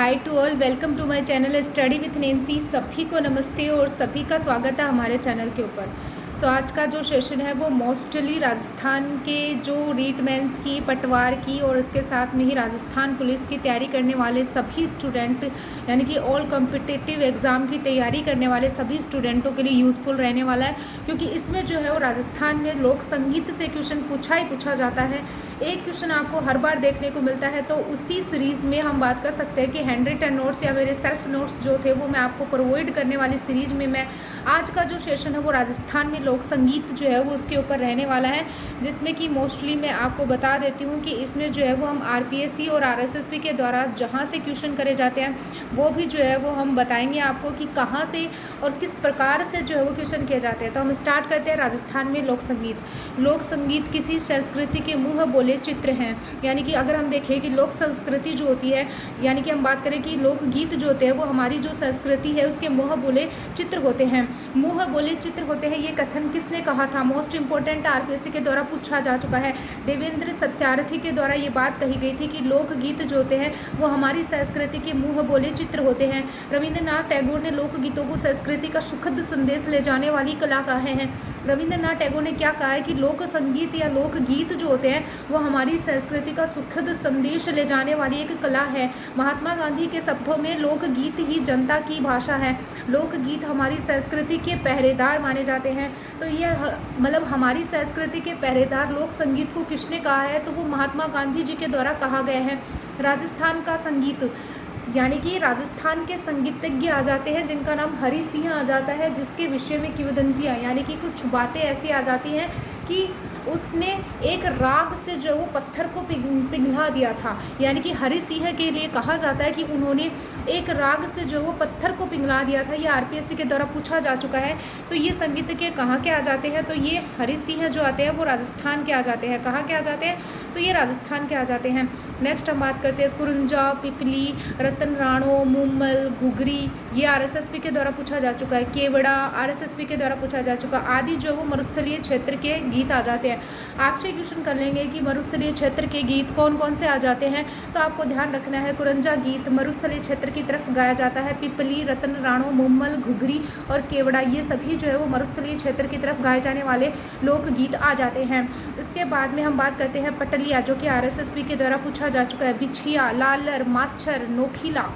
Hi to all, welcome to my channel study with Nancy. सभी को नमस्ते और सभी का स्वागत है हमारे चैनल के ऊपर। आज का जो सेशन है वो मोस्टली राजस्थान के जो रीट मेंस की, पटवार की और इसके साथ में ही राजस्थान पुलिस की तैयारी करने वाले सभी स्टूडेंट, यानी कि ऑल कॉम्पिटिटिव एग्ज़ाम की तैयारी करने वाले सभी स्टूडेंटों के लिए यूज़फुल रहने वाला है, क्योंकि इसमें जो है वो राजस्थान में लोक संगीत से क्वेश्चन पूछा जाता है। एक क्वेश्चन आपको हर बार देखने को मिलता है। तो उसी सीरीज़ में हम बात कर सकते हैं कि हैंड रिटन नोट्स या मेरे सेल्फ नोट्स जो थे वो मैं आपको प्रोवाइड करने वाली सीरीज़ में मैं आज का जो सेशन है वो राजस्थान में लोक संगीत जो है वो उसके ऊपर रहने वाला है, जिसमें कि मोस्टली मैं आपको बता देती हूँ कि इसमें जो है वो हम आरपीएससी और आरएसएसबी के द्वारा जहाँ से क्वेश्चन करे जाते हैं वो भी जो है वो हम बताएंगे आपको कि कहाँ से और किस प्रकार से जो है वो क्वेश्चन किए जाते हैं। तो हम स्टार्ट करते हैं राजस्थान में लोक संगीत। लोक संगीत किसी संस्कृति के मुँह बोले चित्र हैं, यानी कि अगर हम देखें कि लोक संस्कृति जो होती है, यानी कि हम बात करें कि लोकगीत जो होते हैं वो हमारी जो संस्कृति है उसके मुँह बोले चित्र होते हैं। मुँह बोले चित्र होते हैं, ये कथन किसने कहा था? मोस्ट इंपॉर्टेंट, आरपीएससी के द्वारा पूछा जा चुका है। देवेंद्र सत्यार्थी के द्वारा ये बात कही गई थी कि लोकगीत जो होते हैं वो हमारी संस्कृति के मुँह बोले चित्र होते हैं। रविंद्रनाथ टैगोर ने लोकगीतों को संस्कृति का सुखद संदेश ले जाने वाली कला कहे हैं। रविंद्रनाथ टैगोर ने क्या कहा है कि लोक संगीत या लोकगीत जो होते हैं वो हमारी संस्कृति का सुखद संदेश ले जाने वाली एक कला है। महात्मा गांधी के शब्दों में लोकगीत ही जनता की भाषा है। लोकगीत हमारी संस्कृति के पहरेदार माने जाते हैं। तो ये मतलब हमारी संस्कृति के पहरेदार लोक संगीत को किसने कहा है? तो वो महात्मा गांधी जी के द्वारा कहा गया है। राजस्थान का संगीत, यानी कि राजस्थान के संगीतज्ञ आ जाते हैं जिनका नाम हरि सिंह आ जाता है, जिसके विषय में किंवदंतियाँ, यानी कि कुछ बातें ऐसी आ जाती हैं कि उसने एक राग से जो वो पत्थर को पिघला दिया था। यानी कि हरि सिंह के लिए कहा जाता है कि उन्होंने एक राग से जो वो पत्थर को पिघला दिया था। ये आरपीएससी के द्वारा पूछा जा चुका है। तो ये संगीत के कहाँ के आ जाते हैं? तो ये हरि सिंह जो आते हैं वो राजस्थान के आ जाते हैं। कहाँ के आ जाते हैं? तो ये राजस्थान के आ जाते हैं। नेक्स्ट हम बात करते हैं कुरंजा, पिपली, रतन राणो, मुम्मल, घुघरी, ये आरएसएसबी के द्वारा पूछा जा चुका है। केवड़ा आरएसएसबी के द्वारा पूछा जा चुका। आदि जो वो मरुस्थलीय क्षेत्र के गीत आ जाते हैं। आपसे क्वेश्चन कर लेंगे कि मरुस्थलीय क्षेत्र के गीत कौन कौन से आ जाते हैं, तो आपको ध्यान रखना है कुरंजा गीत मरुस्थलीय क्षेत्र की तरफ गाया जाता है। पिपली, रतन राणो, मुम्मल, घुघरी और केवड़ा, ये सभी जो है वो मरुस्थलीय क्षेत्र की तरफ गाए जाने वाले लोकगीत आ जाते हैं। इसके बाद में हम बात करते हैं पटलिया, जो कि आरएसएसबी के द्वारा पूछा जा चुका है। बिछिया, लालर, माछर, नोखीला,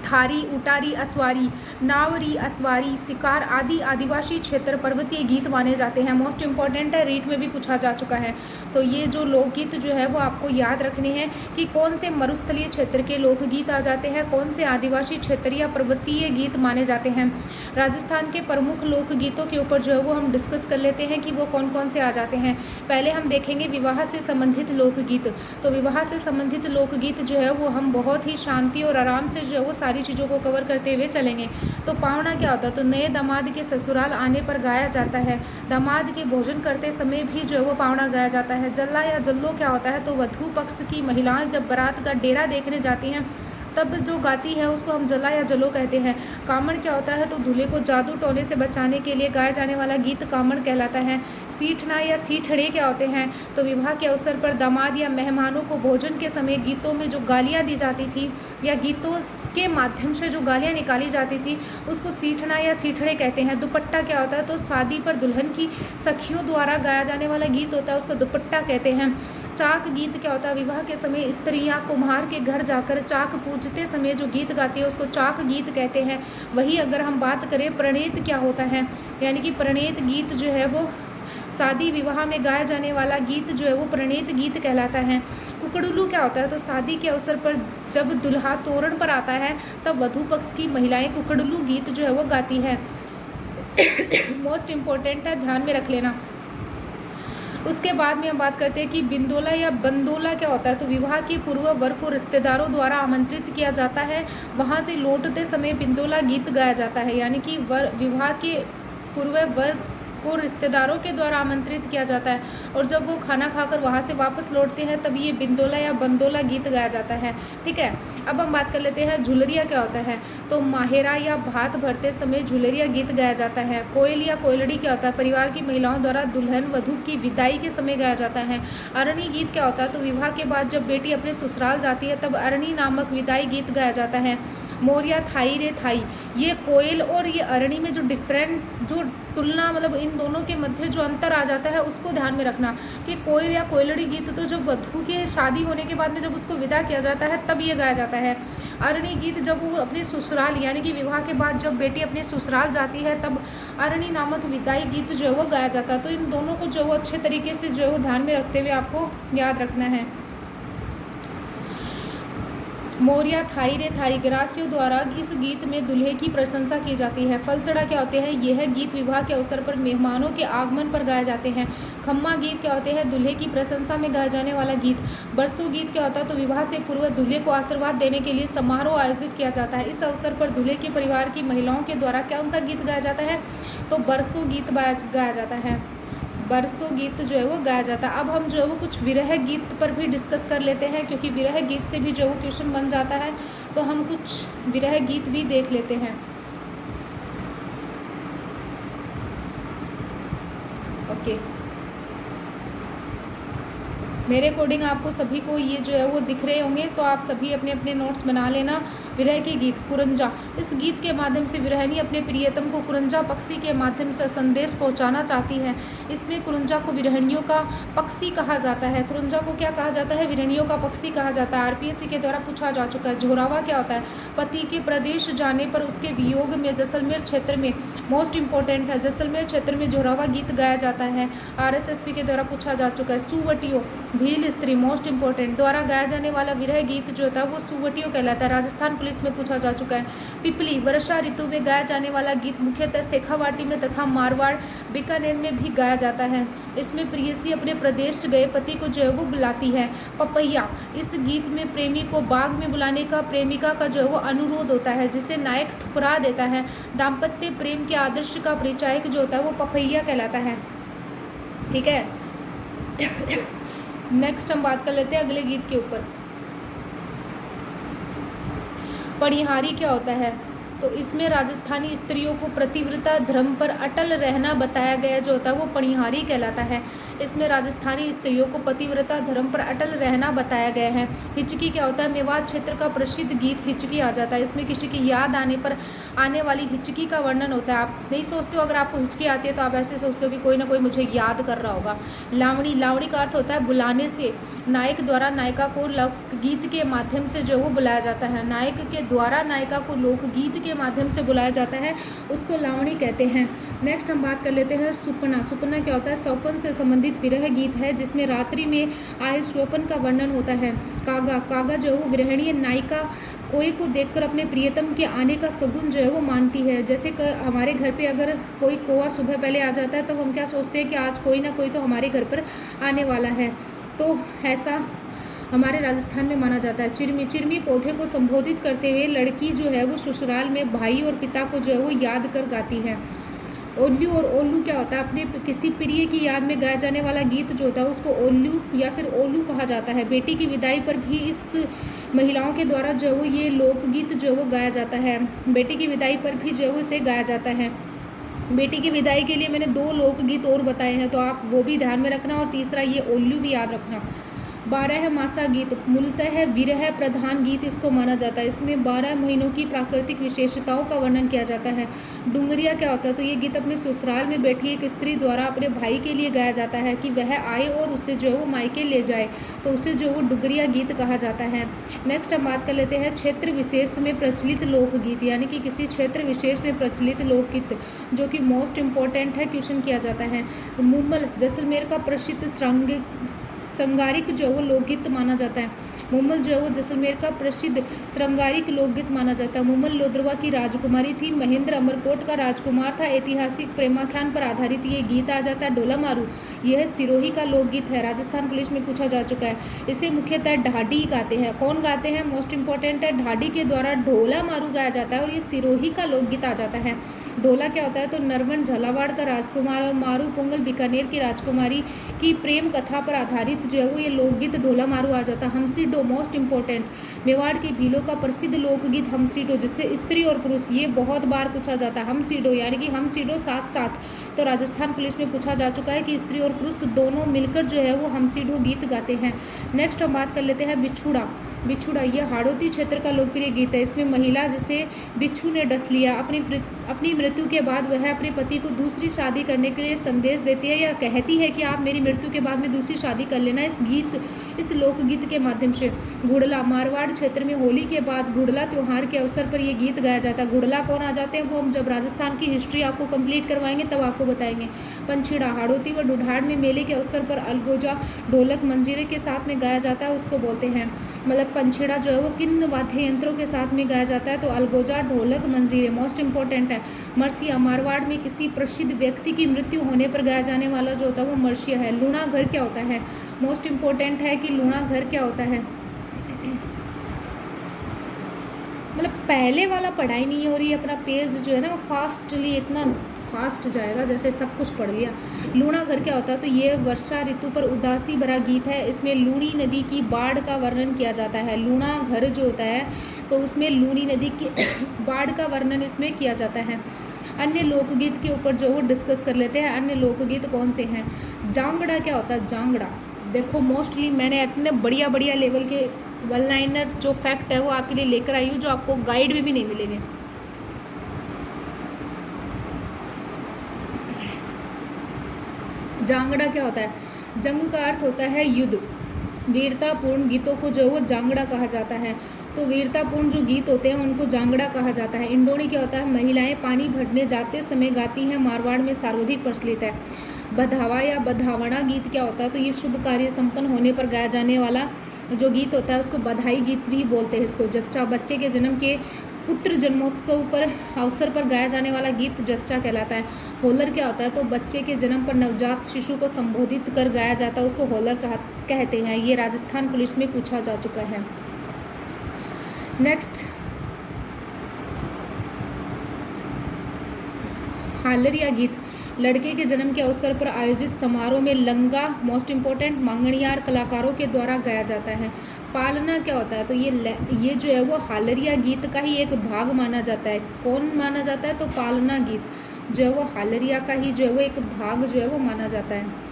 थारी, उटारी, असवारी, नावरी, असवारी, शिकार आदि आदिवासी क्षेत्र पर्वतीय गीत माने जाते हैं। मोस्ट इंपॉर्टेंट है, रीट में भी पूछा जा चुका है। तो ये जो लोकगीत जो है वो आपको याद रखने हैं कि कौन से मरुस्थलीय क्षेत्र के लोकगीत आ जाते हैं, कौन से आदिवासी क्षेत्र या पर्वतीय गीत माने जाते हैं। राजस्थान के प्रमुख लोकगीतों के ऊपर जो है वो हम डिस्कस कर लेते हैं कि वो कौन कौन से आ जाते हैं। पहले हम देखेंगे विवाह से संबंधित लोकगीत। तो विवाह से संबंधित लोकगीत जो है वो हम बहुत ही शांति और आराम से जो है वो सारी चीज़ों को कवर करते हुए चलेंगे। तो पावना क्या होता है? तो नए दामाद के ससुराल आने पर गाया जाता है। दामाद के भोजन करते समय भी जो है वो पावना गाया जाता है। जल्ला या जल्लो क्या होता है? तो वधू पक्ष की महिलाएं जब बारात का डेरा देखने जाती हैं तब जो गाती है उसको हम जला या जलो कहते हैं। कामण क्या होता है? तो दूल्हे को जादू टोने से बचाने के लिए गाया जाने वाला गीत कामण कहलाता है। सीठना या सीठड़े क्या होते हैं? तो विवाह के अवसर पर दामाद या मेहमानों को भोजन के समय गीतों में जो गालियाँ दी जाती थी या गीतों के माध्यम से जो गालियाँ निकाली जाती थी उसको सीठना या सीठड़े कहते हैं। दुपट्टा क्या होता है? तो शादी पर दुल्हन की सखियों द्वारा गाया जाने वाला गीत होता है, उसको दुपट्टा कहते हैं। चाक गीत क्या होता है? विवाह के समय स्त्रियां कुम्हार के घर जाकर चाक पूजते समय जो गीत गाती है उसको चाक गीत कहते हैं। वही अगर हम बात करें प्रणेत क्या होता है, यानी कि प्रणेत गीत जो है वो शादी विवाह में गाया जाने वाला गीत जो है वो प्रणेत गीत कहलाता है। कुकड़ुलू क्या होता है? तो शादी के अवसर पर जब दुल्हा तोरण पर आता है तब वधू पक्ष की महिलाएं कुकड़ुलू गीत जो है वो गाती है। मोस्ट इम्पोर्टेंट है, ध्यान में रख लेना। उसके बाद में हम बात करते हैं कि बिंदोला या बंदोला क्या होता है? तो विवाह के पूर्व वर को रिश्तेदारों द्वारा आमंत्रित किया जाता है, वहाँ से लौटते समय बिंदोला गीत गाया जाता है। यानी कि विवाह के पूर्व वर को रिश्तेदारों के द्वारा आमंत्रित किया जाता है, और जब वो खाना खाकर वहाँ से वापस लौटते हैं तब ये बिंदोला या बंदोला गीत गाया जाता है। ठीक है, अब हम बात कर लेते हैं झुलरिया क्या होता है। तो माहेरा या भात भरते समय झुलरिया गीत गाया जाता है। कोयल या कोयलड़ी क्या होता है, परिवार की महिलाओं द्वारा दुल्हन वधू की विदाई के समय गाया जाता है। अरणी गीत क्या होता है, तो विवाह के बाद जब बेटी अपने ससुराल जाती है तब अरणी नामक विदाई गीत गाया जाता है। मोरिया थाई रे थाई, ये कोयल और ये अरणी में जो डिफरेंट जो तुलना मतलब इन दोनों के मध्य जो अंतर आ जाता है उसको ध्यान में रखना कि कोयल या कोयलड़ी गीत तो जब वधू के शादी होने के बाद में जब उसको विदा किया जाता है तब ये गाया जाता है। अरणी गीत जब वो अपने ससुराल यानी कि विवाह के बाद जब बेटी अपने ससुराल जाती है तब अरणी नामक विदाई गीत जो है वो गाया जाता है। तो इन दोनों को जो वो अच्छे तरीके से जो है वो ध्यान में रखते हुए आपको याद रखना है। मोरिया थाई रे थाई, ग्रासियों द्वारा इस गीत में दूल्हे की प्रशंसा की जाती है। फलसड़ा क्या होते हैं, यह गीत विवाह के अवसर पर मेहमानों के आगमन पर गाए जाते हैं। खम्मा गीत क्या होते हैं, दूल्हे की प्रशंसा में गाया जाने वाला गीत। बरसू गीत क्या होता है, तो विवाह से पूर्व दूल्हे को आशीर्वाद देने के लिए समारोह आयोजित किया जाता है। इस अवसर पर दूल्हे के परिवार की महिलाओं के द्वारा कौन सा गीत गाया जाता है, तो बरसू गीत गाया जाता है। बरसों गीत जो है वो गाया जाता है। अब हम जो है वो कुछ विरह गीत पर भी डिस्कस कर लेते हैं, क्योंकि विरह गीत से भी जो वो क्वेश्चन बन जाता है, तो हम कुछ विरह गीत भी देख लेते हैं। ओके, मेरे अकॉर्डिंग आपको सभी को ये जो है वो दिख रहे होंगे, तो आप सभी अपने अपने नोट्स बना लेना। विरह के गीत कुरंजा, इस गीत के माध्यम से विरहनी अपने प्रियतम को कुरंजा पक्षी के माध्यम से संदेश पहुंचाना चाहती है। इसमें कुरंजा को विरहनियों का पक्षी कहा जाता है। कुरंजा को क्या कहा जाता है, विरहनियों का पक्षी कहा जाता है। आरपीएससी के द्वारा पूछा जा चुका है। झोरावा क्या होता है, पति के प्रदेश जाने पर उसके वियोग में जैसलमेर क्षेत्र में, मोस्ट इंपॉर्टेंट है, जैसलमेर क्षेत्र में झोरावा गीत गाया जाता है। आरएसएसपी के द्वारा पूछा जा चुका है। सुवटियो भील स्त्री, मोस्ट इंपॉर्टेंट, द्वारा गाया जाने वाला विरह गीत जो होता है वो सुवटियो कहलाता है। राजस्थान पुलिस में पूछा जा चुका है। पिपली, वर्षा ऋतु में गाया जाने वाला गीत मुख्यतः शेखावाटी में तथा मारवाड़ बीकानेर में भी गाया जाता है। इसमें प्रेयसी अपने प्रदेश गए पति को जो है वो बुलाती है। पपैया, इस गीत में प्रेमी को बाग में बुलाने का प्रेमिका का जो है वो अनुरोध होता है, जिसे नायक ठुकरा देता है। दाम्पत्य प्रेम के आदर्श का परिचायक जो होता है वो पपैया कहलाता है। ठीक है, नेक्स्ट हम बात कर लेते हैं अगले गीत के ऊपर। पणिहारी क्या होता है, तो इसमें राजस्थानी स्त्रियों को प्रतिव्रता धर्म पर अटल रहना बताया गया जो होता है वो पणिहारी कहलाता है। इसमें राजस्थानी स्त्रियों को पतिव्रता धर्म पर अटल रहना बताया गया है। हिचकी क्या होता है, मेवात क्षेत्र का प्रसिद्ध गीत हिचकी आ जाता है। इसमें किसी की याद आने पर आने वाली हिचकी का वर्णन होता है। आप नहीं सोचते हो, अगर आपको हिचकी आती है तो आप ऐसे सोचते हो कि कोई ना कोई मुझे याद कर रहा होगा। लावणी, लावणी का अर्थ होता है बुलाने से। नायक द्वारा नायिका को लोकगीत के माध्यम से जो वो बुलाया जाता है। नायक के द्वारा नायिका को लोकगीत के माध्यम से बुलाया जाता है, उसको लावणी कहते हैं। नेक्स्ट हम बात कर लेते हैं सुपना। सुपना क्या होता है, स्वप्न से संबंधित विरह गीत है जिसमें रात्रि में आए स्वप्न का वर्णन होता है। कागा, कागा जो है वो विरहणीय नायिका कोई को देखकर अपने प्रियतम के आने का सगुन जो है वो मानती है। जैसे हमारे घर पे अगर कोई कौवा सुबह पहले आ जाता है तो हम क्या सोचते हैं कि आज कोई ना कोई तो हमारे घर पर आने वाला है, तो ऐसा हमारे राजस्थान में माना जाता है। चिरमी, चिरमी पौधे को संबोधित करते हुए लड़की जो है वो ससुराल में भाई और पिता को जो है वो याद कर गाती है। ओल्लू, और ओल्लू क्या होता है, अपने किसी प्रिय की याद में गाया जाने वाला गीत जो होता है उसको ओल्लू या फिर ओलू कहा जाता है। बेटी की विदाई पर भी इस महिलाओं के द्वारा जो है वो ये लोकगीत जो है वो गाया जाता है। बेटी की विदाई पर भी जो है वो इसे गाया जाता है। बेटी की विदाई के लिए मैंने 2 लोकगीत और बताए हैं, तो आप वो भी ध्यान में रखना, और तीसरा ये ओल्लू भी याद रखना। 12 मासा गीत मूलतः विरह प्रधान गीत इसको माना जाता है। इसमें 12 महीनों की प्राकृतिक विशेषताओं का वर्णन किया जाता है। डुंगरिया क्या होता है, तो ये गीत अपने ससुराल में बैठी एक स्त्री द्वारा अपने भाई के लिए गाया जाता है कि वह आए और उसे जो है वो मायके ले जाए, तो उसे जो वो डुंगरिया गीत कहा जाता है। नेक्स्ट हम बात कर लेते हैं क्षेत्र विशेष में प्रचलित लोकगीत, यानी कि किसी क्षेत्र विशेष में प्रचलित लोकगीत जो कि मोस्ट इम्पोर्टेंट है, क्वेश्चन किया जाता है। मुम्मल, जैसलमेर का प्रसिद्ध श्रृंगारिक जो वो लोकगीत माना जाता है। मुम्मल जो है वो जैसलमेर का प्रसिद्ध श्रृंगारिक लोकगीत माना जाता है। मुम्मल लोद्रवा की राजकुमारी थी। महेंद्र अमरकोट का राजकुमार था। ऐतिहासिक प्रेमाख्यान पर आधारित ये गीत आ जाता है। ढोला मारू यह सिरोही का लोकगीत है, राजस्थान पुलिस में पूछा जा चुका है। इसे मुख्यतः ढाडी गाते हैं। कौन गाते हैं? मोस्ट इंपॉर्टेंट है, ढाडी के द्वारा ढोला मारू गाया जाता है और ये सिरोही का लोकगीत आ जाता है। ढोला क्या होता है? तो नरवन झालावाड़ का राजकुमार और मारू पोंगल बीकानेर की राजकुमारी की प्रेम कथा पर आधारित जो है वो ये लोकगीत ढोला मारू आ जाता है। हमसीडो मोस्ट इंपॉर्टेंट, मेवाड़ के भीलों का प्रसिद्ध लोकगीत हमसीडो, जिससे स्त्री और पुरुष ये बहुत बार पूछा जाता है। हमसीडो यानी कि हमसीडो साथ साथ, तो राजस्थान पुलिस में पूछा जा चुका है कि स्त्री और पुरुष दोनों मिलकर जो है वो हमसीडो गीत गाते हैं। नेक्स्ट हम बात कर लेते हैं बिछुड़ा। बिछुड़ा ये हाड़ौती क्षेत्र का लोकप्रिय गीत है। इसमें महिला जिसे बिच्छू ने डस लिया, अपनी मृत्यु के बाद वह अपने पति को दूसरी शादी करने के लिए संदेश देती है या कहती है कि आप मेरी मृत्यु के बाद में दूसरी शादी कर लेना, इस लोकगीत के माध्यम से। घुड़ला, मारवाड़ क्षेत्र में होली के बाद घुड़ला त्योहार के अवसर पर यह गीत गाया जाता है। घुड़ला कौन आ जाते हैं वो हम जब राजस्थान की हिस्ट्री आपको कंप्लीट करवाएंगे तब आपको बताएंगे। पंछीड़ा, हाड़ौती व ढूढ़ाड़ में मेले के अवसर पर अलगोजा ढोलक मंजीरे के साथ में गाया जाता है, उसको बोलते हैं। मतलब पंछीड़ा जो है वो किन वाद्य यंत्रों के साथ में गाया जाता है? तो अलगोजा ढोलक मंजीरे मोस्ट इंपॉर्टेंट है। मरसिया, मारवाड़ में किसी प्रसिद्ध व्यक्ति की मृत्यु होने पर गाया जाने वाला जो होता है वो मरसिया है। लूणा घर क्या होता है? मोस्ट इंपॉर्टेंट है कि लूणा घर क्या होता है। मतलब पहले वाला पढ़ाई नहीं हो रही है, अपना पेज जो है ना फास्टली इतना फास्ट जाएगा जैसे सब कुछ पढ़ लिया। लूणा घर क्या होता है? तो ये वर्षा ऋतु पर उदासी भरा गीत है। इसमें लूणी नदी की बाढ़ का वर्णन किया जाता है। लूणा घर जो होता है तो उसमें लूणी नदी की बाढ़ का वर्णन इसमें किया जाता है। अन्य लोकगीत के ऊपर जो वो डिस्कस कर लेते हैं। अन्य लोकगीत कौन से हैं? जांगड़ा क्या होता है? जांगड़ा देखो मोस्टली मैंने इतने बढ़िया बढ़िया लेवल के वन लाइनर जो फैक्ट है वो आपके लिए लेकर आई हूँ, जो आपको गाइड में भी नहीं मिलेंगे। जांगड़ा क्या होता है? जंग का अर्थ होता है युद्ध। वीरतापूर्ण गीतों को जो वो जांगड़ा कहा जाता है। तो वीरतापूर्ण जो गीत होते हैं उनको जांगड़ा कहा जाता है। इंडोनी क्या होता है? महिलाएं पानी भरने जाते समय गाती हैं, मारवाड़ में सर्वाधिक प्रचलित है। बधावा या बधावणा गीत क्या होता है? तो ये शुभ कार्य संपन्न होने पर गाया जाने वाला जो गीत होता है उसको बधाई गीत भी बोलते हैं। इसको जच्चा, बच्चे के जन्म के पुत्र जन्मोत्सव पर अवसर पर गाया जाने वाला गीत जच्चा कहलाता है। होलर क्या होता है? तो बच्चे के जन्म पर नवजात शिशु को संबोधित कर गाया जाता है, उसको होलर कहते हैं। ये राजस्थान पुलिस में पूछा जा चुका है। नेक्स्ट हालरिया गीत, लड़के के जन्म के अवसर पर आयोजित समारोह में लंगा मोस्ट इंपॉर्टेंट मांगणियार कलाकारों के द्वारा गाया जाता है। पालना क्या होता है? तो ये जो है वो हालरिया गीत का ही एक भाग माना जाता है। कौन माना जाता है? तो पालना गीत जो है वो हालरिया का ही जो है वो एक भाग जो है वो माना जाता है।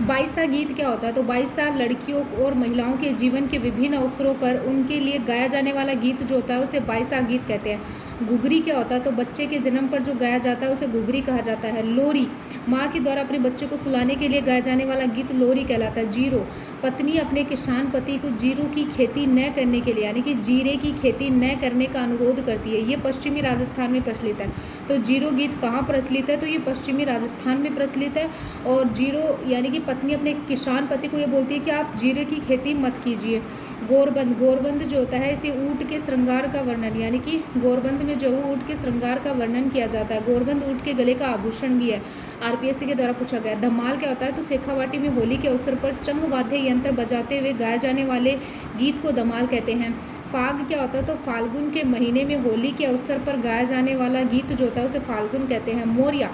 बाईसा गीत क्या होता है? तो बाईसा लड़कियों और महिलाओं के जीवन के विभिन्न अवसरों पर उनके लिए गाया जाने वाला गीत जो होता है उसे बाईसा गीत कहते हैं। घुघरी क्या होता है? तो बच्चे के जन्म पर जो गाया जाता है उसे घुघरी कहा जाता है। लोरी, माँ के द्वारा अपने बच्चे को सुलाने के लिए गाया जाने वाला गीत लोरी कहलाता है। जीरो, पत्नी अपने किसान पति को जीरो की खेती न करने के लिए यानी कि जीरे की खेती न करने का अनुरोध करती है। ये पश्चिमी राजस्थान में प्रचलित है। तो जीरो गीत कहाँ प्रचलित है? तो ये पश्चिमी राजस्थान में प्रचलित है। और जीरो यानी कि पत्नी अपने किसान पति को ये बोलती है कि आप जीरे की खेती मत कीजिए। गोरबंद, गोरबंद जो होता है इसे ऊँट के श्रृंगार का वर्णन यानी कि गोरबंद में जो ऊँट के श्रृंगार का वर्णन किया जाता है। गोरबंद ऊँट के गले का आभूषण भी है। आरपीएससी के द्वारा पूछा गया। धमाल क्या होता है? तो शेखावाटी में होली के अवसर पर चंग वाद्य यंत्र बजाते हुए गाए जाने वाले गीत को धमाल कहते हैं। फाग क्या होता है? तो फाल्गुन के महीने में होली के अवसर पर गाया जाने वाला गीत जो होता है उसे फाल्गुन कहते हैं। मोरिया,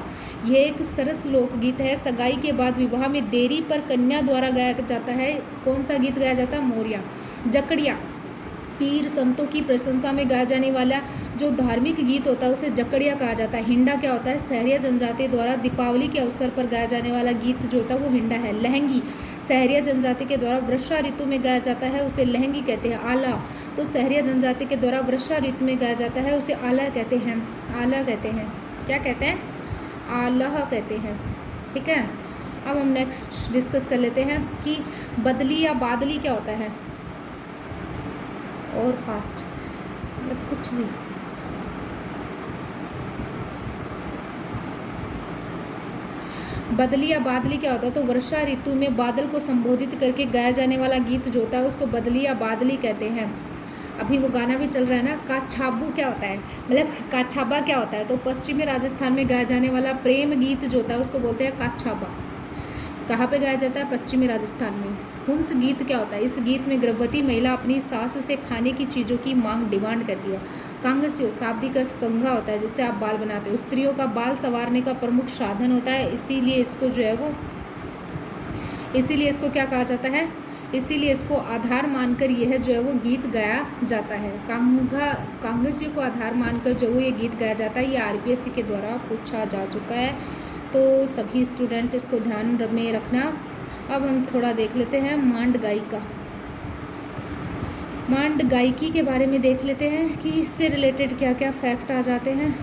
यह एक सरस लोकगीत है। सगाई के बाद विवाह में देरी पर कन्या द्वारा गाया जाता है। कौन सा गीत गाया जाता है? मोरिया। जकड़िया, पीर संतों की प्रशंसा में गाया जाने वाला जो धार्मिक गीत होता है उसे जकड़िया कहा जाता है। हिंडा क्या होता है? सहरिया जनजाति द्वारा दीपावली के अवसर पर गाया जाने वाला गीत जो होता है वो हिंडा है। लहंगी, सहरिया जनजाति के द्वारा वर्षा ऋतु में गाया जाता है, उसे लहंगी कहते हैं। आला, तो सहरिया जनजाति के द्वारा वर्षा ऋतु में गाया जाता है, उसे आला कहते हैं। आला कहते हैं, क्या कहते हैं? आला कहते हैं। ठीक है, अब हम नेक्स्ट डिस्कस कर लेते हैं कि बदली या बादली क्या होता है। और फास्ट मतलब कुछ भी। बदली या बादली क्या होता है? तो वर्षा ऋतु में बादल को संबोधित करके गाया जाने वाला गीत जो होता है उसको बदली या बादली कहते हैं। अभी वो गाना भी चल रहा है ना, काछाबू क्या होता है, मतलब काछाबा क्या होता है? तो पश्चिमी राजस्थान में गाया जाने वाला प्रेम गीत जो होता है उसको बोलते हैं काछाबा। कहाँ पे गाया जाता है? पश्चिमी राजस्थान में। हुंस गीत क्या होता है? इस गीत में गर्भवती महिला अपनी सास से खाने की चीज़ों की मांग डिमांड करती है। कांगस्यो शाब्दिक अर्थ कंघा होता है जिससे आप बाल बनाते हो। स्त्रियों का बाल संवारने का प्रमुख साधन होता है, इसीलिए इसको जो है वो इसीलिए इसको क्या कहा जाता है? इसीलिए इसको आधार मानकर यह जो है वो गीत गाया जाता है। कांगस्यो को आधार मानकर जो वो ये गीत गाया जाता है, ये आरपीएससी के द्वारा पूछा जा चुका है, तो सभी स्टूडेंट इसको ध्यान में रखना। अब हम थोड़ा देख लेते हैं मांड गायिका। मांड गायिकी के बारे में देख लेते हैं कि इससे रिलेटेड क्या क्या फैक्ट आ जाते हैं।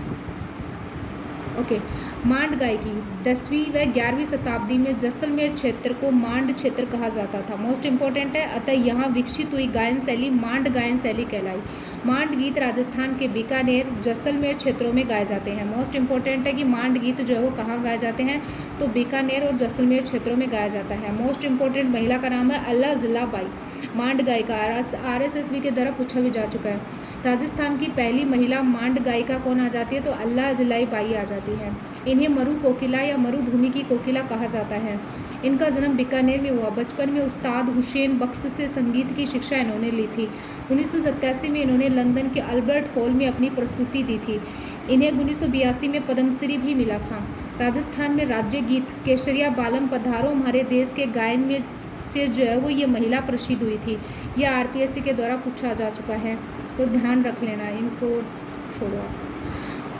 ओके, मांड गायिकी 10वीं व 11वीं शताब्दी में जैसलमेर क्षेत्र को मांड क्षेत्र कहा जाता था। मोस्ट इम्पोर्टेंट है, अतः यहाँ विकसित हुई गायन शैली मांड गायन शैली कहलाई। मांड गीत राजस्थान के बीकानेर जैसलमेर क्षेत्रों में गाए जाते हैं। मोस्ट इम्पोर्टेंट है कि मांड गीत जो है वो कहाँ गाए जाते हैं? तो बीकानेर और जैसलमेर क्षेत्रों में गाया जाता है। मोस्ट इम्पोर्टेंट महिला का नाम है अल्लाह जिला बाई। मांड गायिका आरएसएसबी के द्वारा पूछा भी जा चुका है। राजस्थान की पहली महिला मांड गायिका कौन आ जाती है? तो अल्लाह जिलाई बाई आ जाती है। इन्हें मरु कोकिला या मरुभूमि की कोकिला कहा जाता है। इनका जन्म बीकानेर में हुआ। बचपन में उस्ताद हुसैन बख्श से संगीत की शिक्षा इन्होंने ली थी। 1987 में इन्होंने लंदन के अल्बर्ट हॉल में अपनी प्रस्तुति दी थी। इन्हें 1982 में पद्मश्री भी मिला था। राजस्थान में राज्य गीत केसरिया बालम पधारो हमारे देश के गायन में से जो है वो ये महिला प्रसिद्ध हुई थी। यह आरपीएससी के द्वारा पूछा जा चुका है, तो ध्यान रख लेना, इनको छोड़ो आप।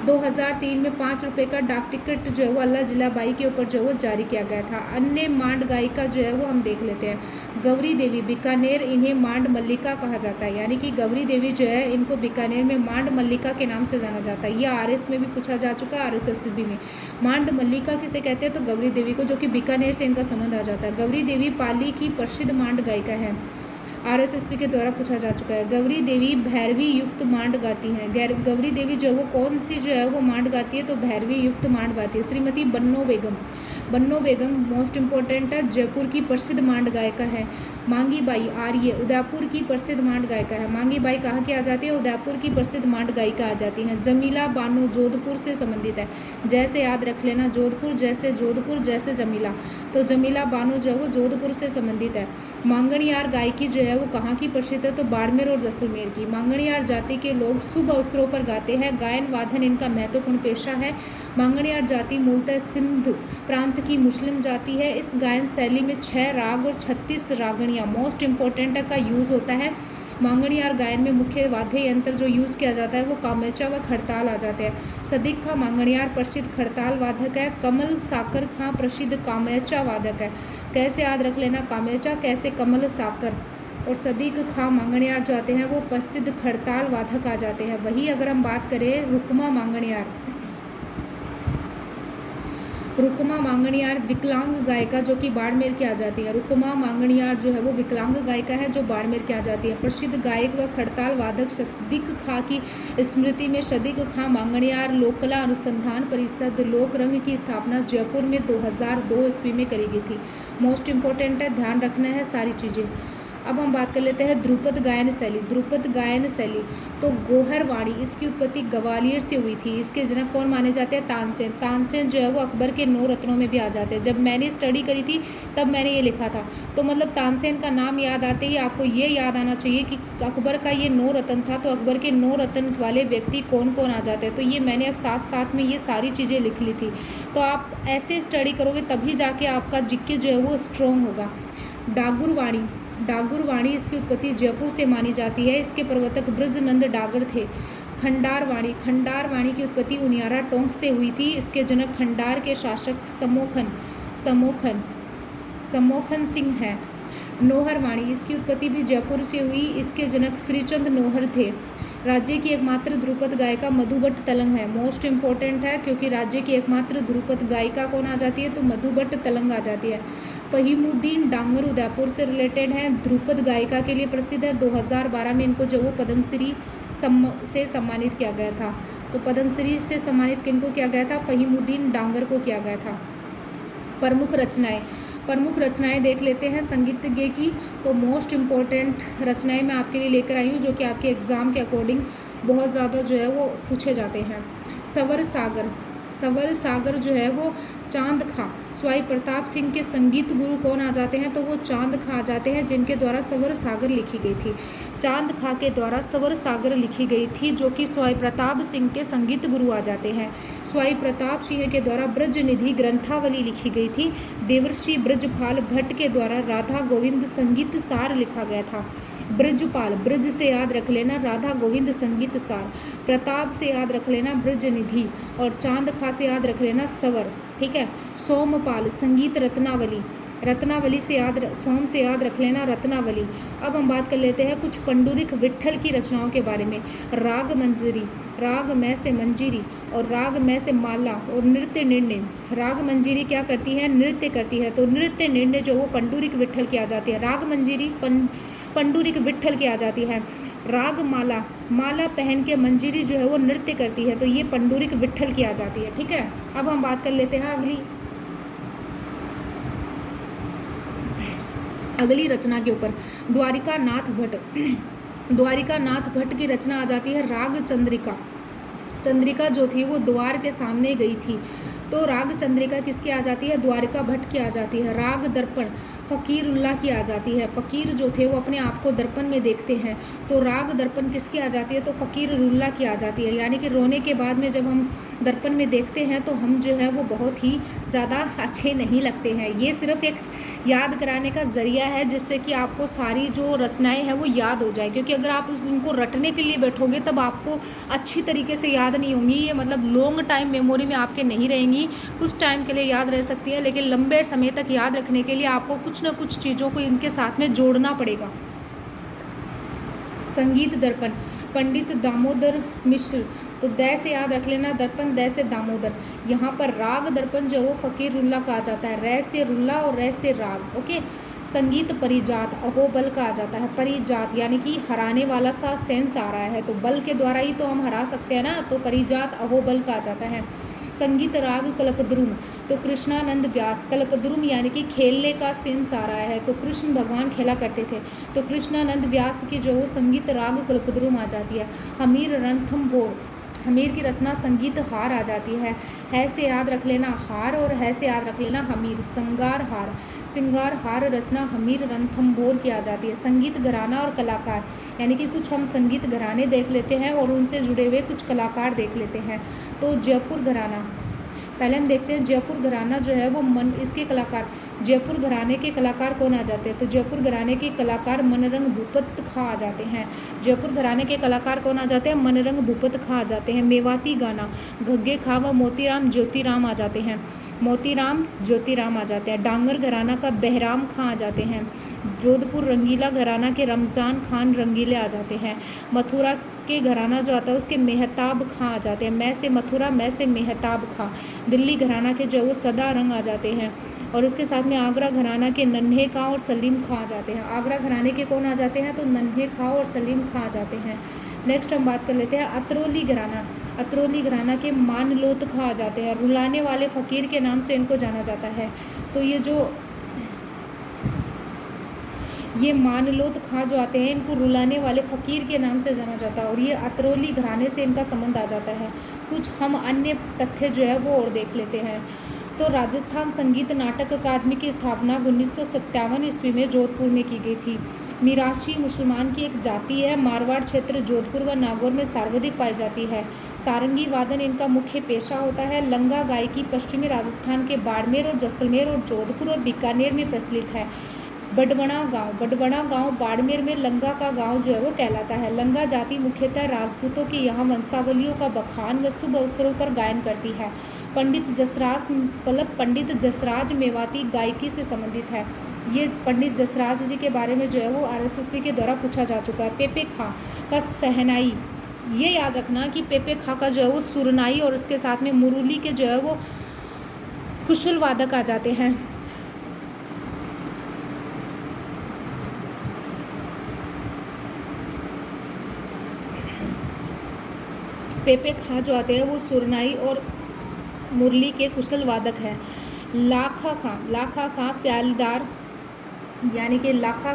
2003 में 5 रुपये का डाक टिकट जो है वो अल्लाह जिला बाई के ऊपर जो है वो जारी किया गया था। अन्य मांड गायिका जो है वो हम देख लेते हैं। गौरी देवी बीकानेर, इन्हें मांड मल्लिका कहा जाता है, यानी कि गौरी देवी जो है इनको बीकानेर में मांड मल्लिका के नाम से जाना जाता है। यह आरएस में भी पूछा जा चुका है, आरएसएसबी में। मांड मल्लिका किसे कहते हैं? तो गौरी देवी को, जो कि बीकानेर से इनका संबंध आ जाता है। गौरी देवी पाली की प्रसिद्ध मांड गायिका है, आरएसएसपी के द्वारा पूछा जा चुका है। गौरी देवी भैरवी युक्त मांड गाती हैं। गौरी देवी जो है वो कौन सी जो है वो मांड गाती है? तो भैरवी युक्त मांड गाती है। श्रीमती बन्नो बेगम, बन्नो बेगम मोस्ट इम्पोर्टेंट है, जयपुर की प्रसिद्ध मांड गायिका है। मांगी बाई आर्य उदयपुर की प्रसिद्ध मांड गायिका है। मांगी बाई कहाँ की आ जाती है? उदयपुर की प्रसिद्ध मांड गायिका आ जाती हैं। जमीला बानो जोधपुर से संबंधित है, जैसे याद रख लेना, जोधपुर जैसे जमीला, तो जमीला बानो जो है वो जोधपुर से संबंधित है। मांगणियार गायकी जो है वो कहाँ की प्रसिद्ध है? तो बाड़मेर और जैसलमेर की। मांगणियार जाति के लोग शुभ अवसरों पर गाते हैं। गायन वादन इनका महत्वपूर्ण पेशा है। मांगणियार जाति मूलतः सिंध प्रांत की मुस्लिम जाति है। इस गायन शैली में 6 राग और 36 रागणियाँ मोस्ट इम्पोर्टेंट का यूज़ होता है। मांगणियार गायन में मुख्य वाद्य यंत्र जो यूज़ किया जाता है वो कामेचा व खड़ताल आ जाते हैं। सदिक खां मांगणियार प्रसिद्ध खड़ताल वादक है। कमल साकर खां प्रसिद्ध कामेचा वादक है। कैसे याद रख लेना? कामेचा कैसे? कमल साकर। और सदीक खां मांगणियार जो आते हैं वो प्रसिद्ध खड़ताल वादक आ जाते हैं। वही अगर हम बात करें रुकमा मांगणियार विकलांग गायिका जो कि बाड़मेर की आ जाती है। रुकमा मांगणियार जो है वो विकलांग गायिका है जो बाड़मेर की आ जाती है। प्रसिद्ध गायक व खड़ताल वादक सदीक खां की स्मृति में सदीक खां मांगणियार लोक कला अनुसंधान परिषद लोक रंग की स्थापना जयपुर में 2002 ईस्वी में करी गई थी। मोस्ट इम्पोर्टेंट है, ध्यान रखना है सारी चीज़ें। अब हम बात कर लेते हैं ध्रुपद गायन शैली। ध्रुपद गायन शैली तो गोहर वाणी, इसकी उत्पत्ति ग्वालियर से हुई थी। इसके जनक कौन माने जाते हैं? तानसेन। तानसेन जो है वो अकबर के 9 रत्नों में भी आ जाते हैं। जब मैंने स्टडी करी थी तब मैंने ये लिखा था, तो मतलब तानसेन का नाम याद आते ही आपको ये याद आना चाहिए कि अकबर का ये 9 रत्न था, तो अकबर के 9 रत्न वाले व्यक्ति कौन कौन आ जाते हैं। तो ये मैंने अब साथ साथ में ये सारी चीज़ें लिख ली थी। तो आप ऐसे स्टडी करोगे तभी जाके आपका जीके जो है वो स्ट्रॉन्ग होगा। डागुर वाणी इसकी उत्पत्ति जयपुर से मानी जाती है। इसके प्रवर्तक ब्रजनंद डागर थे। खंडार वाणी की उत्पत्ति उनियारा टोंक से हुई थी। इसके जनक खंडार के शासक समोखन सिंह है। नोहर वाणी इसकी उत्पत्ति भी जयपुर से हुई। इसके जनक श्रीचंद नोहर थे। राज्य की एकमात्र ध्रुपद गायिका मधुबट तलंग है। मोस्ट इम्पोर्टेंट है क्योंकि राज्य की एकमात्र ध्रुपद गायिका कौन आ जाती है? तो मधुबट तलंग आ जाती है। फहीमुद्दीन डांगर उदयपुर से रिलेटेड हैं, ध्रुपद गायिका के लिए प्रसिद्ध है। 2012 में इनको जो वो पद्मश्री से सम्मानित किया गया था। तो पद्मश्री से सम्मानित किनको किया गया था? फहीमुद्दीन डांगर को किया गया था। प्रमुख रचनाएं देख लेते हैं संगीतज्ञ की। तो मोस्ट इम्पॉर्टेंट रचनाएं मैं आपके लिए लेकर आई हूँ जो कि आपके एग्ज़ाम के अकॉर्डिंग बहुत ज़्यादा जो है वो पूछे जाते हैं। सवर सागर जो है वो चांद खां, स्वाई प्रताप सिंह के संगीत गुरु कौन आ जाते हैं, तो वो चांद खां आ जाते हैं जिनके द्वारा सवर सागर लिखी गई थी। चांद खां के द्वारा सवर सागर लिखी गई थी जो कि स्वाई प्रताप सिंह के संगीत गुरु आ जाते हैं। स्वाई प्रताप सिंह के द्वारा ब्रज निधि ग्रंथावली लिखी गई थी। देवर्षि ब्रजपाल भट्ट के द्वारा राधा गोविंद संगीत सार लिखा गया था। ब्रजपाल, ब्रज से याद रख लेना राधा गोविंद संगीत सार, प्रताप से याद रख लेना ब्रज निधि, और चांद खां से याद रख लेना सवर। ठीक है। सोमपाल संगीत रत्नावली, रत्नावली से सोम से याद रख लेना रत्नावली। अब हम बात कर लेते हैं कुछ पंडुरिक विट्ठल की रचनाओं के बारे में। राग मंजरी, राग में से मंजीरी और राग में से माला और नृत्य निर्णय। राग मंजीरी क्या करती है, नृत्य करती है, तो नृत्य निर्णय जो वो पंडुरिक विट्ठल की आ जाती है। राग मंजीरी पंडुरिक विट्ठल की आ जाती है। राग माला, माला पहन के मंजीरी जो है वो नृत्य करती है, तो ये पंडुरिक विट्ठल की आ जाती है। ठीक है। अब हम बात कर लेते हैं अगली रचना के ऊपर। द्वारिका नाथ भट्ट की रचना आ जाती है राग चंद्रिका। चंद्रिका जो थी वो द्वार के सामने गई थी, तो राग चंद्रिका किसकी आ जाती है, द्वारिका भट्ट की आ जाती है। राग दर्पण फ़कीरुल्लाह की आ जाती है। फ़कीर जो थे वो अपने आप को दर्पण में देखते हैं, तो राग दर्पण किसकी आ जाती है, तो फ़कीरुल्लाह की आ जाती है। यानी कि रोने के बाद में जब हम दर्पण में देखते हैं तो हम जो है वो बहुत ही ज़्यादा अच्छे नहीं लगते हैं। ये सिर्फ एक याद कराने का ज़रिया है जिससे कि आपको सारी जो रचनाएं हैं वो याद हो जाए, क्योंकि अगर आप उनको रटने के लिए बैठोगे तब आपको अच्छी तरीके से याद नहीं होंगी। ये मतलब लॉन्ग टाइम मेमोरी में आपके नहीं रहेंगी, कुछ टाइम के लिए याद रह सकती है, लेकिन लंबे समय तक याद रखने के लिए आपको कुछ ना कुछ चीज़ों को इनके साथ में जोड़ना पड़ेगा। संगीत दर्पण पंडित दामोदर मिश्र, तो दै से याद रख लेना दर्पण, दै से दामोदर। यहाँ पर राग दर्पण जो वो फ़कीरुल्लाह का आ जाता है, रै से रुल्ला और रै से राग। ओके। संगीत परिजात अहोबल का आ जाता है। परिजात यानी कि हराने वाला सा सेंस आ रहा है, तो बल के द्वारा ही तो हम हरा सकते हैं ना, तो परिजात अहोबल का आ जाता है। संगीत राग कल्पद्रुम, तो कृष्णानंद व्यास, कल्पद्रुम यानी कि खेलने का सेंस आ रहा है, तो कृष्ण भगवान खेला करते थे, तो कृष्णानंद व्यास की जो वो संगीत राग कल्पद्रुम आ जाती है। हमीर रणथंभोर, हमीर की रचना संगीत हार आ जाती है से याद रख लेना हार और है से याद रख लेना हमीर। सिंगार हार रचना हमीर रणथंभोर की आ जाती है। संगीत घराना और कलाकार, यानी कि कुछ हम संगीत घराने देख लेते हैं और उनसे जुड़े हुए कुछ कलाकार देख लेते हैं। तो जयपुर घराना, पहले हम देखते हैं जयपुर घराना जो है वो इसके कलाकार, जयपुर घराने के कलाकार कौन आ जाते हैं, तो जयपुर घराने के कलाकार मनरंग भूपत खां आ जाते हैं। जयपुर घराने के कलाकार कौन आ जाते हैं, मनरंग भूपत खां आ जाते हैं। मेवाती गाना घग्गे खां व मोतीराम ज्योतिराम आ जाते हैं, मोतीराम ज्योतिराम आ जाते हैं। डांगर घराना का बहराम खां आ जाते हैं। जोधपुर रंगीला घराना के रमज़ान खान रंगीले आ जाते हैं। मथुरा के घराना जो आता है उसके मेहताब खां आ जाते हैं, मैं से मथुरा मैं से मेहताब खां। दिल्ली घराना के जो वो सदा रंग आ जाते हैं, और उसके साथ में आगरा घराना के नन्हे खां और सलीम खां आ जाते हैं। आगरा घराने के कौन आ जाते हैं, तो नन्हे खां और सलीम खां आ जाते हैं। नेक्स्ट हम बात कर लेते हैं अतरौली घराना, अतरौली घराना के मानलोत खां आ जाते हैं। रुलाने वाले फ़कीर के नाम से इनको जाना जाता है, तो ये मानलोत खां जो आते हैं इनको रुलाने वाले फ़कीर के नाम से जाना जाता है, और ये अतरौली घराने से इनका संबंध आ जाता है। कुछ हम अन्य तथ्य जो है वो और देख लेते हैं। तो राजस्थान संगीत नाटक अकादमी की स्थापना 1957 ईस्वी में जोधपुर में की गई थी। मिराशी मुसलमान की एक जाति है, मारवाड़ क्षेत्र जोधपुर व नागौर में सर्वाधिक पाई जाती है। सारंगी वादन इनका मुख्य पेशा होता है। लंगा गायकी पश्चिमी राजस्थान के बाड़मेर और जैसलमेर और जोधपुर और बीकानेर में प्रचलित है। बडवणा गांव बाड़मेर में लंगा का गांव जो है वो कहलाता है। लंगा जाति मुख्यतः राजपूतों की यहाँ वंशावलियों का बखान व शुभ अवसरों पर गायन करती है। पंडित जसराज मेवाती गायकी से संबंधित है। ये पंडित जसराज जी के बारे में जो है वो RSSB के द्वारा पूछा जा चुका है। पेपे खां का सहनाई, ये याद रखना कि पेपे खां का जो है वो सुरनाई और उसके साथ में मुरुली के जो है वो कुशल वादक आ जाते हैं। पेपे खां जो आते हैं वो सुरनाई और मुरली के कुशल वादक हैं। लाखा खां प्यालीदार, यानी कि लाखा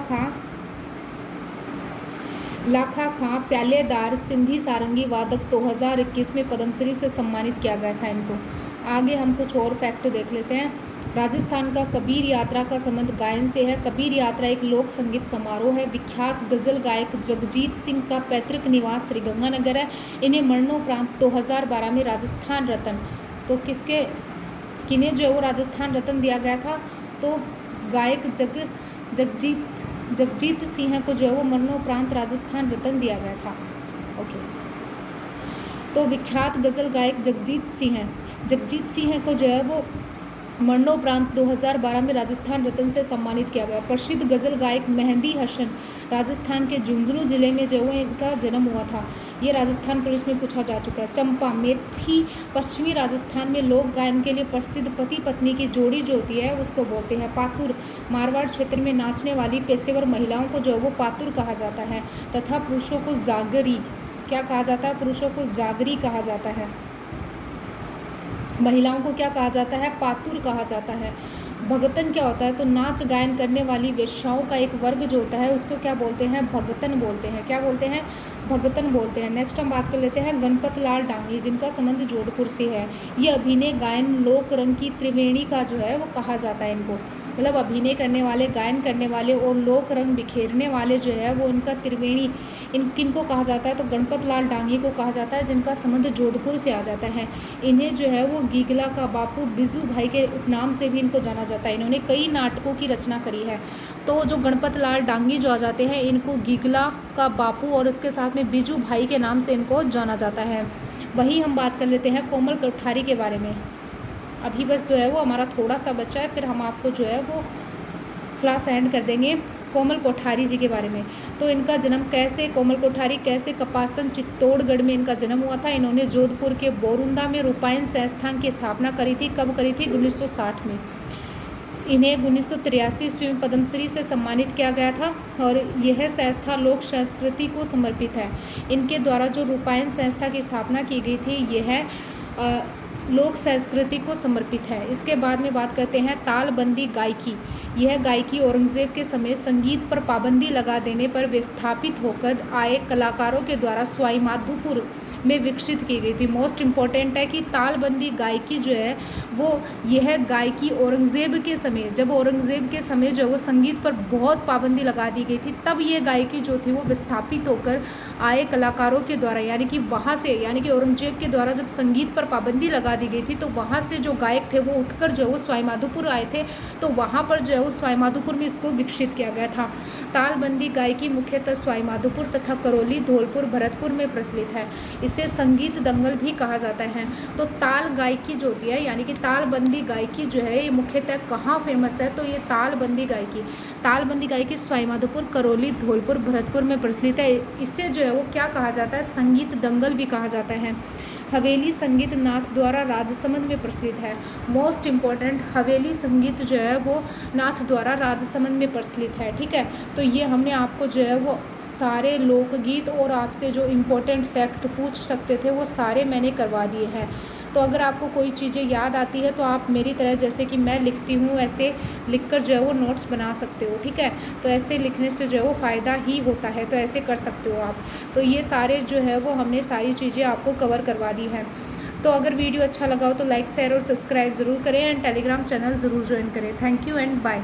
खां प्यालेदार सिंधी सारंगी वादक 2021 में पद्मश्री से सम्मानित किया गया था इनको। आगे हम कुछ और फैक्ट देख लेते हैं। राजस्थान का कबीर यात्रा का संबंध गायन से है। कबीर यात्रा एक लोक संगीत समारोह है। विख्यात गजल गायक जगजीत सिंह का पैतृक निवास श्रीगंगानगर है। इन्हें मरणोपरांत 2012 में राजस्थान रत्न, तो किन्हें जो है वो राजस्थान रत्न दिया गया था, तो गायक जगजीत सिंह को जो है वो मरणोपरांत राजस्थान रत्न दिया गया था। ओके, तो विख्यात गजल गायक जगजीत सिंह को जो है वो मरणोपरांत 2012 में राजस्थान रत्न से सम्मानित किया गया। प्रसिद्ध गजल गायक मेहंदी हसन, राजस्थान के झुंझुनू जिले में जो है इनका जन्म हुआ था। ये राजस्थान पुलिस में पूछा जा चुका है। चंपा मेथी पश्चिमी राजस्थान में लोक गायन के लिए प्रसिद्ध पति पत्नी की जोड़ी जो होती है उसको बोलते हैं पातुर। मारवाड़ क्षेत्र में नाचने वाली पेशेवर महिलाओं को जो है वो पातुर कहा जाता है, तथा पुरुषों को जागरी, क्या कहा जाता है, पुरुषों को जागरी कहा जाता है, महिलाओं को क्या कहा जाता है, पातुर कहा जाता है। भगतन क्या होता है, तो नाच गायन करने वाली वेश्याओं का एक वर्ग जो होता है उसको क्या बोलते हैं, भगतन बोलते हैं। क्या बोलते हैं, भगतन बोलते हैं। नेक्स्ट हम बात कर लेते हैं गणपत लाल डांगी, जिनका संबंध जोधपुर से है। ये अभिनय गायन लोक रंग की त्रिवेणी का जो है वो कहा जाता है इनको, मतलब अभिनय करने वाले, गायन करने वाले और लोक रंग बिखेरने वाले जो है वो उनका त्रिवेणी किनको कहा जाता है, तो गणपत लाल डांगी को कहा जाता है, जिनका संबंध जोधपुर से आ जाता है। इन्हें जो है वो गीगला का बापू बिजू भाई के उपनाम से भी इनको जाना जाता है। इन्होंने कई नाटकों की रचना करी है। तो जो गणपत लाल डांगी जो आ जाते हैं, इनको गीगला का बापू और उसके साथ में बिजू भाई के नाम से इनको जाना जाता है। वहीं हम बात कर लेते हैं कोमल कोठारी के बारे में। अभी बस जो है वो हमारा थोड़ा सा बच्चा है, फिर हम आपको जो है वो क्लास एंड कर देंगे कोमल कोठारी जी के बारे में। तो इनका जन्म कैसे, कोमल कोठारी कैसे कपासन चित्तौड़गढ़ में इनका जन्म हुआ था। इन्होंने जोधपुर के बोरुंदा में रूपायन संस्थान की स्थापना करी थी। कब करी थी, 1960 में। इन्हें 1983 ईस्वी में पद्मश्री से सम्मानित किया गया था और यह संस्था लोक संस्कृति को समर्पित है। इनके द्वारा जो रूपायन संस्था की स्थापना की गई थी यह लोक संस्कृति को समर्पित है। इसके बाद में बात करते हैं तालबंदी गायकी। यह गायकी औरंगजेब के समय संगीत पर पाबंदी लगा देने पर विस्थापित होकर आए कलाकारों के द्वारा सवाई माधोपुर में विकसित की गई थी। मोस्ट इम्पॉर्टेंट है कि तालबंदी गायकी जो है वो यह गायकी औरंगजेब के समय, जब औरंगजेब के समय जो वो संगीत पर बहुत पाबंदी लगा दी गई थी, तब ये गायकी जो थी वो विस्थापित होकर आए कलाकारों के द्वारा, यानी कि वहाँ से, यानी कि औरंगजेब के द्वारा जब संगीत पर पाबंदी लगा दी गई थी तो वहाँ से जो गायक थे वो उठकर जो है वो सवाई माधोपुर आए थे, तो वहाँ पर जो है वो सवाई माधोपुर में इसको विकसित किया गया था। तालबंदी गायकी मुख्यतः सवाई माधोपुर तथा करौली, धौलपुर, भरतपुर में प्रचलित है। इसे संगीत दंगल भी कहा जाता है। तो ताल गायकी जो होती है, यानी कि तालबंदी गायकी जो है ये मुख्यतः कहाँ फेमस है, तो ये तालबंदी गायकी सवाई माधोपुर, करौली, धौलपुर, भरतपुर में प्रचलित है। इससे जो है वो क्या कहा जाता है, संगीत दंगल भी कहा जाता है। हवेली संगीत नाथ द्वारा राजसमंद में प्रचलित है। मोस्ट इम्पॉर्टेंट, हवेली संगीत जो है वो नाथ द्वारा राजसमंद में प्रचलित है। ठीक है, तो ये हमने आपको जो है वो सारे लोकगीत और आपसे जो इम्पोर्टेंट फैक्ट पूछ सकते थे वो सारे मैंने करवा दिए हैं। तो अगर आपको कोई चीज़ें याद आती है तो आप मेरी तरह, जैसे कि मैं लिखती हूँ, ऐसे लिखकर जो है वो नोट्स बना सकते हो। ठीक है, तो ऐसे लिखने से जो है वो फ़ायदा ही होता है, तो ऐसे कर सकते हो आप। तो ये सारे जो है वो हमने सारी चीज़ें आपको कवर करवा दी हैं। तो अगर वीडियो अच्छा लगा हो तो लाइक, शेयर और सब्सक्राइब ज़रूर करें एंड टेलीग्राम चैनल ज़रूर ज्वाइन करें। Thank you and bye.